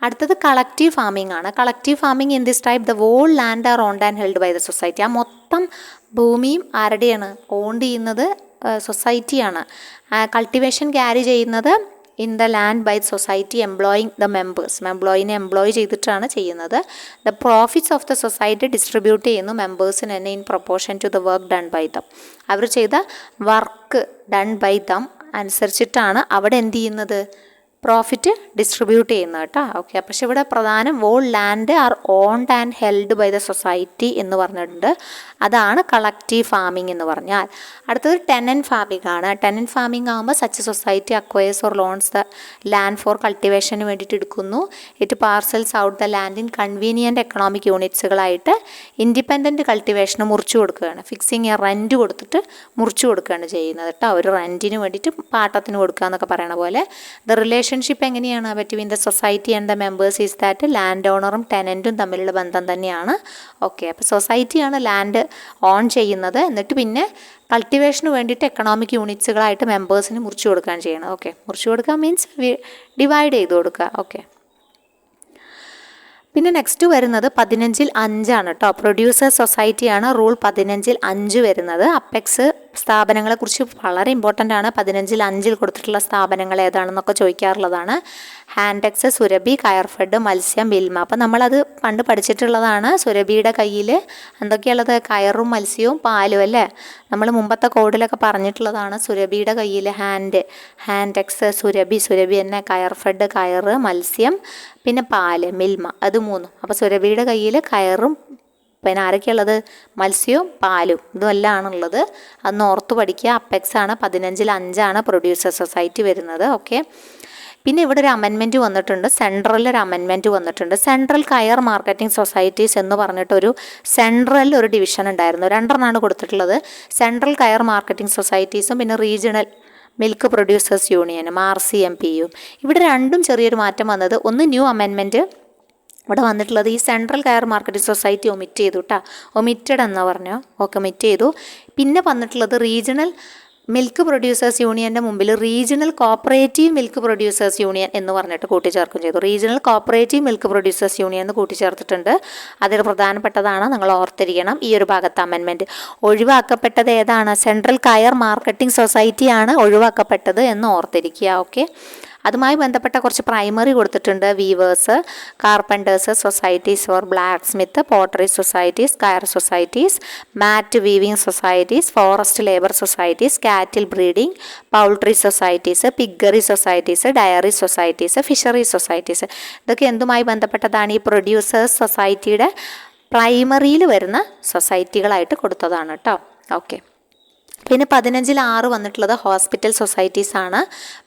[SPEAKER 1] അടുത്തത് കളക്റ്റീവ് ഫാമിംഗ് ആണ്. Collective farming in this type the whole land are owned and held by the society. ആ മൊത്തം ഭൂമിയും ആരുടെയാണ്, ഓൺ ചെയ്യുന്നത് സൊസൈറ്റിയാണ്. കൾട്ടിവേഷൻ ക്യാരി ചെയ്യുന്നത് in the land by society employing the members, എംപ്ലോയിനെ എംപ്ലോയ് ചെയ്തിട്ടാണ് ചെയ്യുന്നത്. The profits of the society distribute ചെയ്യുന്നു മെമ്പേഴ്സിന് തന്നെ in proportion to the work done by them. അവർ ചെയ്ത വർക്ക് ഡൺ ബൈ ദം അനുസരിച്ചിട്ടാണ് അവിടെ എന്ത് ചെയ്യുന്നത്, പ്രോഫിറ്റ് ഡിസ്ട്രിബ്യൂട്ട് ചെയ്യുന്നത് കേട്ടോ. ഓക്കെ, പക്ഷെ ഇവിടെ പ്രധാനം all land are owned and held by the society എന്ന് പറഞ്ഞിട്ടുണ്ട്. അതാണ് കളക്റ്റീവ് ഫാമിംഗ് എന്ന് പറഞ്ഞാൽ. അടുത്തത് ടെനൻറ്റ് ഫാമിംഗ് ആണ്. ടെനൻറ്റ് ഫാമിംഗ് ആകുമ്പോൾ such society acquires or loans the land for കൾട്ടിവേഷന് വേണ്ടിയിട്ട് എടുക്കുന്നു. It parcels out the land in convenient economic യൂണിറ്റ്സുകളായിട്ട് ഇൻഡിപെൻഡൻറ്റ് കൾട്ടിവേഷന് മുറിച്ചു കൊടുക്കുകയാണ്. ഫിക്സിങ് റെൻറ്റ് കൊടുത്തിട്ട് മുറിച്ചു കൊടുക്കുകയാണ് ചെയ്യുന്നത് കേട്ടോ. ഒരു റെൻറ്റിന് വേണ്ടിയിട്ട് പാട്ടത്തിന് കൊടുക്കുക എന്നൊക്കെ പറയണ പോലെ. ദ റിലേഷൻഷിപ്പ് എങ്ങനെയാണ് between the society and the members is that land ഓണറും ടെനൻറ്റും തമ്മിലുള്ള ബന്ധം തന്നെയാണ്. ഓക്കെ, അപ്പോൾ സൊസൈറ്റിയാണ് ലാൻഡ് ഓൺ ചെയ്യുന്നത്. എന്നിട്ട് പിന്നെ കൾട്ടിവേഷന് വേണ്ടിയിട്ട് എക്കണോമിക് യൂണിറ്റ്സുകളായിട്ട് മെമ്പേഴ്സിന് മുറിച്ചു കൊടുക്കുകയാണ് ചെയ്യണം. ഓക്കെ, മുറിച്ചു കൊടുക്കുക മീൻസ് ഡിവൈഡ് ചെയ്ത് കൊടുക്കുക. ഓക്കെ, പിന്നെ നെക്സ്റ്റ് വരുന്നത് 15(5) കേട്ടോ. പ്രൊഡ്യൂസേഴ്സ് സൊസൈറ്റിയാണ് റൂൾ 15(5) വരുന്നത്. അപ്പെക്സ് സ്ഥാപനങ്ങളെക്കുറിച്ച് വളരെ ഇമ്പോർട്ടൻ്റ് ആണ്. 15(5) കൊടുത്തിട്ടുള്ള സ്ഥാപനങ്ങൾ ഏതാണെന്നൊക്കെ ചോദിക്കാറുള്ളതാണ്. ഹാൻഡെക്സ്, സുരഭി, കയർഫെഡ്, മത്സ്യം, മിൽമ. അപ്പം നമ്മളത് പണ്ട് പഠിച്ചിട്ടുള്ളതാണ്. സുരഭിയുടെ കയ്യിൽ എന്തൊക്കെയുള്ളത്? കയറും മത്സ്യവും പാലും അല്ലേ. നമ്മൾ മുമ്പത്തെ കോഡിലൊക്കെ പറഞ്ഞിട്ടുള്ളതാണ്. സുരഭിയുടെ കയ്യിൽ ഹാൻഡെക്സ്, സുരഭി തന്നെ, കയർഫെഡ് കയറ്, മത്സ്യം, പിന്നെ പാല് മിൽമ, അത് 3. അപ്പോൾ സുരഭിയുടെ കയ്യിൽ കയറും പിന്നെ ആരൊക്കെയുള്ളത്? മത്സ്യവും പാലും ഇതുമെല്ലാം ആണുള്ളത്. അന്ന് ഓർത്ത് പഠിക്കുക. അപ്പെക്സ് ആണ്. 15(5) പ്രൊഡ്യൂസർ സൊസൈറ്റി വരുന്നത്. ഓക്കെ, പിന്നെ ഇവിടെ ഒരു അമെൻമെൻറ്റ് വന്നിട്ടുണ്ട്. സെൻട്രലിൽ ഒരു അമെൻമെൻറ്റ് വന്നിട്ടുണ്ട്. സെൻട്രൽ കയർ മാർക്കറ്റിംഗ് സൊസൈറ്റീസ് എന്ന് പറഞ്ഞിട്ടൊരു സെൻട്രലിൽ ഒരു ഡിവിഷൻ ഉണ്ടായിരുന്നു. 2 കൊടുത്തിട്ടുള്ളത്. സെൻട്രൽ കയർ മാർക്കറ്റിംഗ് സൊസൈറ്റീസും പിന്നെ റീജിയണൽ മിൽക്ക് പ്രൊഡ്യൂസേഴ്സ് യൂണിയനും RCMPയും. ഇവിടെ രണ്ടും ചെറിയൊരു മാറ്റം വന്നത്. ഒന്ന് ന്യൂ അമെൻമെൻറ്റ് ഇവിടെ വന്നിട്ടുള്ളത്. ഈ സെൻട്രൽ കയർ മാർക്കറ്റിംഗ് സൊസൈറ്റി ഒമിറ്റ് ചെയ്തു കേട്ടോ. ഒമിറ്റഡ് എന്ന് പറഞ്ഞു. ഓക്കെ, ഒമിറ്റ് ചെയ്തു. പിന്നെ വന്നിട്ടുള്ളത് റീജിയണൽ മിൽക്ക് പ്രൊഡ്യൂസേഴ്സ് യൂണിയൻ്റെ മുമ്പിൽ regional cooperative milk producers union എന്ന് പറഞ്ഞിട്ട് കൂട്ടിച്ചേർക്കും ചെയ്തു. Regional cooperative milk producers union എന്ന് കൂട്ടിച്ചേർത്തിട്ടുണ്ട്. അതിൽ പ്രധാനപ്പെട്ടതാണ്, നിങ്ങൾ ഓർത്തിരിക്കണം. ഈ ഒരു ഭാഗത്ത് അമെൻമെൻറ്റ് ഒഴിവാക്കപ്പെട്ടത് ഏതാണ്? സെൻട്രൽ കയർ മാർക്കറ്റിംഗ് സൊസൈറ്റിയാണ് ഒഴിവാക്കപ്പെട്ടത് എന്ന് ഓർത്തിരിക്കുക. ഓക്കെ, അതുമായി ബന്ധപ്പെട്ട കുറച്ച് പ്രൈമറി കൊടുത്തിട്ടുണ്ട്. Weavers, carpenters, societies for blacksmith, pottery societies, കയർ societies, mat weaving societies, forest labour societies, cattle breeding, poultry societies, piggery societies, dairy societies, fishery societies. ഇതൊക്കെ എന്തുമായി ബന്ധപ്പെട്ടതാണ്? ഈ പ്രൊഡ്യൂസേഴ്സ് സൊസൈറ്റിയുടെ പ്രൈമറിയിൽ വരുന്ന സൊസൈറ്റികളായിട്ട് കൊടുത്തതാണ് കേട്ടോ. ഓക്കെ, പിന്നെ 15(6) വന്നിട്ടുള്ളത് ഹോസ്പിറ്റൽ സൊസൈറ്റീസ് ആണ്.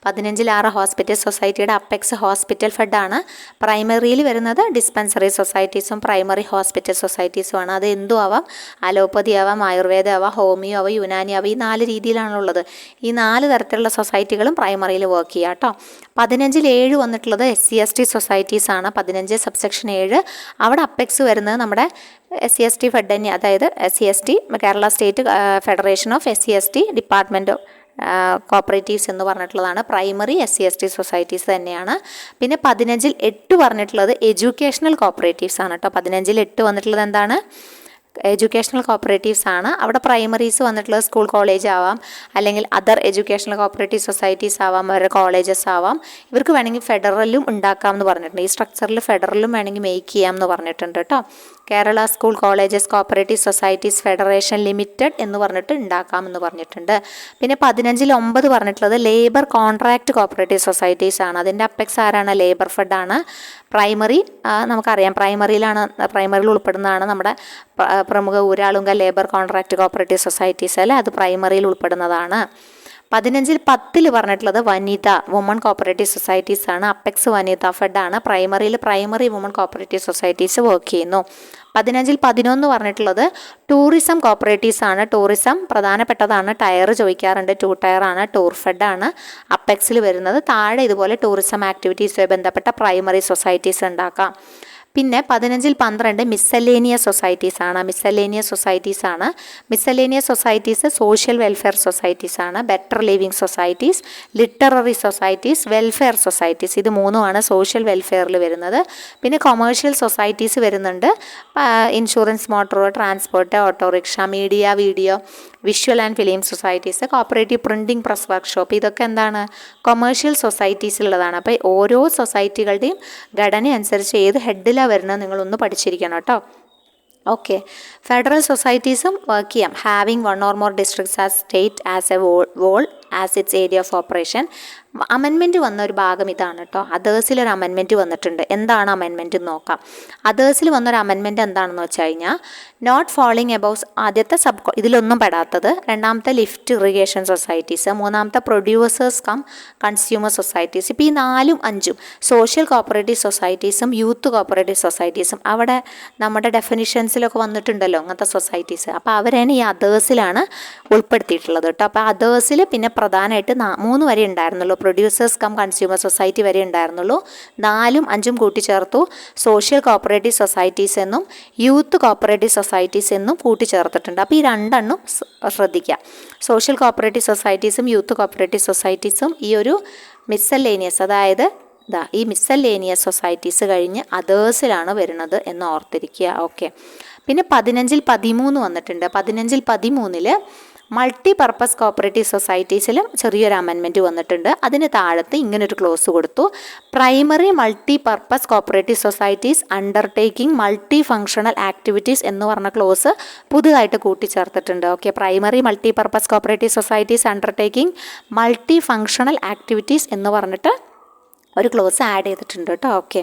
[SPEAKER 1] 15(6) ഹോസ്പിറ്റൽ സൊസൈറ്റിയുടെ അപ്പെക്സ് ഹോസ്പിറ്റൽ ഫെഡാണ്. പ്രൈമറിയിൽ വരുന്നത് ഡിസ്പെൻസറി സൊസൈറ്റീസും പ്രൈമറി ഹോസ്പിറ്റൽ സൊസൈറ്റീസും ആണ്. അത് എന്തും ആവാം, അലോപ്പതി ആവാം, ആയുർവേദ ആവാം, ഹോമിയോ ആവാം, യുനാനി ആവാം. ഈ 4 രീതിയിലാണുള്ളത്. ഈ 4 തരത്തിലുള്ള സൊസൈറ്റികളും പ്രൈമറിയിൽ വർക്ക് ചെയ്യുക കേട്ടോ. 15(7) വന്നിട്ടുള്ളത് SC/ST സൊസൈറ്റീസ് ആണ്. 15 സബ്സെക്ഷൻ 7 അവിടെ അപ്പെക്സ് വരുന്നത് നമ്മുടെ SC/ST ഫെഡ് തന്നെ, അതായത് SC/ST Kerala state federation of SC/ST department cooperatives എന്ന് പറഞ്ഞിട്ടുള്ളതാണ്. പ്രൈമറി SC/ST സൊസൈറ്റീസ് തന്നെയാണ്. പിന്നെ 15(8) പറഞ്ഞിട്ടുള്ളത് എഡ്യൂക്കേഷണൽ കോപ്പറേറ്റീവ്സ് ആണ് കേട്ടോ. 15(8) വന്നിട്ടുള്ളത് എന്താണ്? എഡ്യൂക്കേഷണൽ കോപ്പറേറ്റീവ്സ് ആണ്. അവിടെ പ്രൈമറീസ് വന്നിട്ടുള്ളത് സ്കൂൾ കോളേജ് ആവാം, അല്ലെങ്കിൽ അതർ എഡ്യൂക്കേഷണൽ കോപ്പറേറ്റീവ് സൊസൈറ്റീസ് ആവാം, അവരുടെ കോളേജസ് ആവാം. ഇവർക്ക് വേണമെങ്കിൽ ഫെഡറലും ഉണ്ടാക്കാം എന്ന് പറഞ്ഞിട്ടുണ്ട്. ഈ സ്ട്രക്ചറിൽ ഫെഡറലും വേണമെങ്കിൽ മേക്ക് ചെയ്യാം എന്ന് പറഞ്ഞിട്ടുണ്ട് കേട്ടോ. Kerala school colleges cooperative societies federation limited എന്ന് പറഞ്ഞിട്ട് ഉണ്ടാക്കാമെന്ന് പറഞ്ഞിട്ടുണ്ട്. പിന്നെ 15(9) പറഞ്ഞിട്ടുള്ളത് ലേബർ കോൺട്രാക്റ്റ് കോപ്പറേറ്റീവ് സൊസൈറ്റീസ് ആണ്. അതിൻ്റെ അപ്പെക്സ് ആരാണ്? ലേബർ ഫെഡാണ്. പ്രൈമറി നമുക്കറിയാം, പ്രൈമറിയിൽ ഉൾപ്പെടുന്നതാണ് നമ്മുടെ പ്രമുഖ Uralungal labour contract cooperative societies അല്ലേ, അത് പ്രൈമറിയിൽ ഉൾപ്പെടുന്നതാണ്. 15(10) പറഞ്ഞിട്ടുള്ളത് വുമൺ കോപ്പറേറ്റീവ് സൊസൈറ്റീസ് ആണ്. അപ്പെക്സ് വനിത ഫെഡാണ്. Primary woman cooperative societies work ചെയ്യുന്നു. 15(11) പറഞ്ഞിട്ടുള്ളത് ടൂറിസം കോപ്പറേറ്റീവ്സ് ആണ്. ടൂറിസം പ്രധാനപ്പെട്ടതാണ്. ടയർ ചോദിക്കാറുണ്ട്. 2 ടയർ ആണ്. ടൂർ ഫെഡാണ് അപ്പെക്സിൽ വരുന്നത്. താഴെ ഇതുപോലെ ടൂറിസം ആക്ടിവിറ്റീസുമായി ബന്ധപ്പെട്ട പ്രൈമറി സൊസൈറ്റീസ് ഉണ്ടാക്കാം. പിന്നെ 15(12) മിസ്സലേനിയസ് സൊസൈറ്റീസ് ആണ്. Miscellaneous societies social welfare societies ആണ്. Better living societies, literary societies, welfare societies, ഇത് 3 സോഷ്യൽ വെൽഫെയറിൽ വരുന്നത്. പിന്നെ കൊമേഴ്ഷ്യൽ സൊസൈറ്റീസ് വരുന്നുണ്ട്. Insurance, motor transport, autorickshaw, media, video, visual and film societies, cooperative printing press workshop, ഇതൊക്കെ എന്താണ്? Commercial സൊസൈറ്റീസിലുള്ളതാണ്. അപ്പോൾ ഓരോ സൊസൈറ്റികളുടെയും ഘടന അനുസരിച്ച് ഏത് ഹെഡിലാണ് വരുന്നത് നിങ്ങളൊന്ന് പഠിച്ചിരിക്കണം കേട്ടോ. ഓക്കെ, ഫെഡറൽ സൊസൈറ്റീസും വർക്ക് ചെയ്യാം. Having 1 or more districts as state as a whole as it's area of operation. Amendment വന്ന ഒരു ഭാഗം ഇതാണ് കേട്ടോ. അതേഴ്സിലൊരു അമെൻമെൻറ്റ് വന്നിട്ടുണ്ട്. എന്താണ് അമെൻമെൻറ്റ് എന്ന് നോക്കാം. അതേഴ്സിൽ വന്നൊരു അമെൻമെൻറ്റ് എന്താണെന്ന് വെച്ച് കഴിഞ്ഞാൽ നോട്ട് ഫോളിങ് എബൌസ് ആദ്യത്തെ ഇതിലൊന്നും പെടാത്തത്, രണ്ടാമത്തെ ലിഫ്റ്റ് ഇറിഗേഷൻ സൊസൈറ്റീസ്, മൂന്നാമത്തെ പ്രൊഡ്യൂസേഴ്സ് കം കൺസ്യൂമർ സൊസൈറ്റീസ്. ഇപ്പോൾ ഈ 4ഉം 5ഉം സോഷ്യൽ കോപ്പറേറ്റീവ് സൊസൈറ്റീസും യൂത്ത് കോപ്പറേറ്റീവ് സൊസൈറ്റീസും അവിടെ നമ്മുടെ ഡെഫിനിഷൻസിലൊക്കെ വന്നിട്ടുണ്ടല്ലോ അങ്ങനത്തെ സൊസൈറ്റീസ്. അപ്പോൾ അവരാണ് ഈ അതേഴ്സിലാണ് ഉൾപ്പെടുത്തിയിട്ടുള്ളത് കേട്ടോ. അപ്പോൾ അതേഴ്സിൽ പിന്നെ പ്രധാനമായിട്ട് 3 വരെ ഉണ്ടായിരുന്നുള്ളൂ. പ്രൊഡ്യൂസേഴ്സ് കം കൺസ്യൂമർ സൊസൈറ്റി വരെ ഉണ്ടായിരുന്നുള്ളൂ. 4ഉം 5ഉം കൂട്ടിച്ചേർത്തു സോഷ്യൽ കോപ്പറേറ്റീവ് സൊസൈറ്റീസ് എന്നും യൂത്ത് കോപ്പറേറ്റീവ് സൊസൈറ്റീസ് എന്നും കൂട്ടിച്ചേർത്തിട്ടുണ്ട്. അപ്പോൾ ഈ 2 ശ്രദ്ധിക്കുക. സോഷ്യൽ കോപ്പറേറ്റീവ് സൊസൈറ്റീസും യൂത്ത് കോപ്പറേറ്റീവ് സൊസൈറ്റീസും ഈ ഒരു മിസ്സല്ലേനിയസ്, അതായത് ഈ മിസ്സല്ലേനിയസ് സൊസൈറ്റീസ് കഴിഞ്ഞ് അതേഴ്സിലാണ് വരുന്നത് എന്ന് ഓർത്തിരിക്കുക. ഓക്കെ. പിന്നെ 15-ൽ 13 വന്നിട്ടുണ്ട്. 15-ൽ 13 മൾട്ടി പർപ്പസ് കോപ്പറേറ്റീവ് സൊസൈറ്റീസിലും ചെറിയൊരു അമെൻമെൻറ്റ് വന്നിട്ടുണ്ട്. അതിന് താഴത്ത് ഇങ്ങനൊരു ക്ലോസ് കൊടുത്തു: primary multi purpose cooperative societies undertaking multi functional activities എന്ന് പറഞ്ഞ ക്ലോസ് പുതുതായിട്ട് കൂട്ടിച്ചേർത്തിട്ടുണ്ട്. Okay. Primary multi purpose cooperative societies undertaking multi functional activities എന്ന് പറഞ്ഞിട്ട് ഒരു ക്ലോസ് ആഡ് ചെയ്തിട്ടുണ്ട് കേട്ടോ. ഓക്കെ.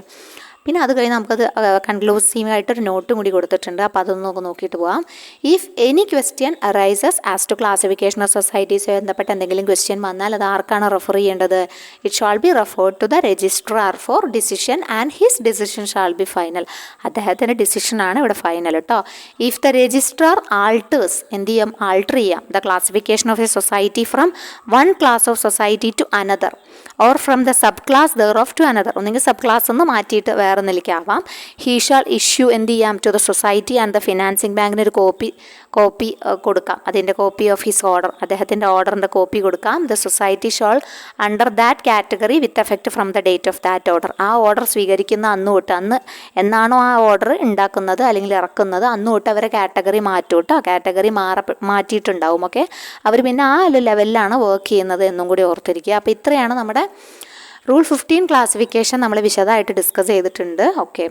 [SPEAKER 1] പിന്നെ അത് കഴിഞ്ഞ് നമുക്കത് കൺക്ലൂസീവായിട്ടൊരു നോട്ടും കൂടി കൊടുത്തിട്ടുണ്ട്. അപ്പോൾ അതൊന്ന് നോക്കിയിട്ട് പോകാം. If any question arises as to classification of societies ബന്ധപ്പെട്ട എന്തെങ്കിലും ക്വസ്റ്റ്യൻ വന്നാൽ അത് ആർക്കാണ് റെഫർ ചെയ്യേണ്ടത്? It shall be referred to the registrar for decision and his decision shall be final. അദ്ദേഹത്തിൻ്റെ ഡിസിഷനാണ് ഇവിടെ ഫൈനൽ കേട്ടോ. ഇഫ് ദ രജിസ്ട്രാർ ആൾട്ടേഴ്സ്, എന്ത് ചെയ്യാം? ആൾട്ടർ ചെയ്യാം the classification of a society from one class of society to another or from the sub class thereof to another. ഒന്നെങ്കിൽ sub class ഒന്ന് മാറ്റിയിട്ട് വേറെ നിലയ്ക്കാവാം. ഹീ ഷാൾ ഇഷ്യൂ, എന്ത് ചെയ്യാം? To the society and the financing ബാങ്കിന് ഒരു copy കൊടുക്കാം. അതിൻ്റെ കോപ്പി ഓഫ് ഹിസ് ഓർഡർ, അദ്ദേഹത്തിൻ്റെ ഓർഡറിൻ്റെ കോപ്പി കൊടുക്കാം. The society shall under that category with effect from the date of that order. ആ ഓർഡർ സ്വീകരിക്കുന്ന അന്ന് തൊട്ട്, അന്ന് എന്നാണോ ആ ഓർഡർ ഉണ്ടാക്കുന്നത് അല്ലെങ്കിൽ ഇറക്കുന്നത് അന്ന് തൊട്ട് അവരെ കാറ്റഗറി മാറ്റും കേട്ടോ. കാറ്റഗറി മാറ്റിയിട്ടുണ്ടാവും. ഓക്കെ. അവർ പിന്നെ ആ ഒരു ലെവലിലാണ് വർക്ക് ചെയ്യുന്നത് എന്നും കൂടി ഓർത്തിരിക്കുക. അപ്പോൾ ഇത്രയാണ് നമ്മുടെ റൂൾ 15 ക്ലാസിഫിക്കേഷൻ നമ്മൾ വിശദമായിട്ട് ഡിസ്കസ് ചെയ്തിട്ടുണ്ട്. ഓക്കെ.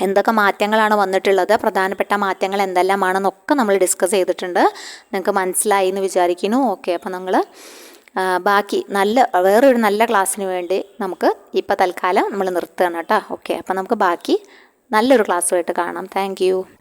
[SPEAKER 1] എന്തൊക്കെ മാറ്റങ്ങളാണ് വന്നിട്ടുള്ളത്, പ്രധാനപ്പെട്ട മാറ്റങ്ങൾ എന്തെല്ലാമാണെന്നൊക്കെ നമ്മൾ ഡിസ്കസ് ചെയ്തിട്ടുണ്ട്. നിങ്ങൾക്ക് മനസ്സിലായി എന്ന് വിചാരിക്കുന്നു. ഓക്കെ. അപ്പോൾ നമ്മൾ ബാക്കി വേറൊരു നല്ല ക്ലാസ്സിന് വേണ്ടി നമുക്ക് ഇപ്പോൾ തൽക്കാലം നമ്മൾ നിർത്തുകയാണ് കേട്ടോ. ഓക്കെ. അപ്പോൾ നമുക്ക് ബാക്കി നല്ലൊരു ക്ലാസ്സുമായിട്ട് കാണാം. Thank you.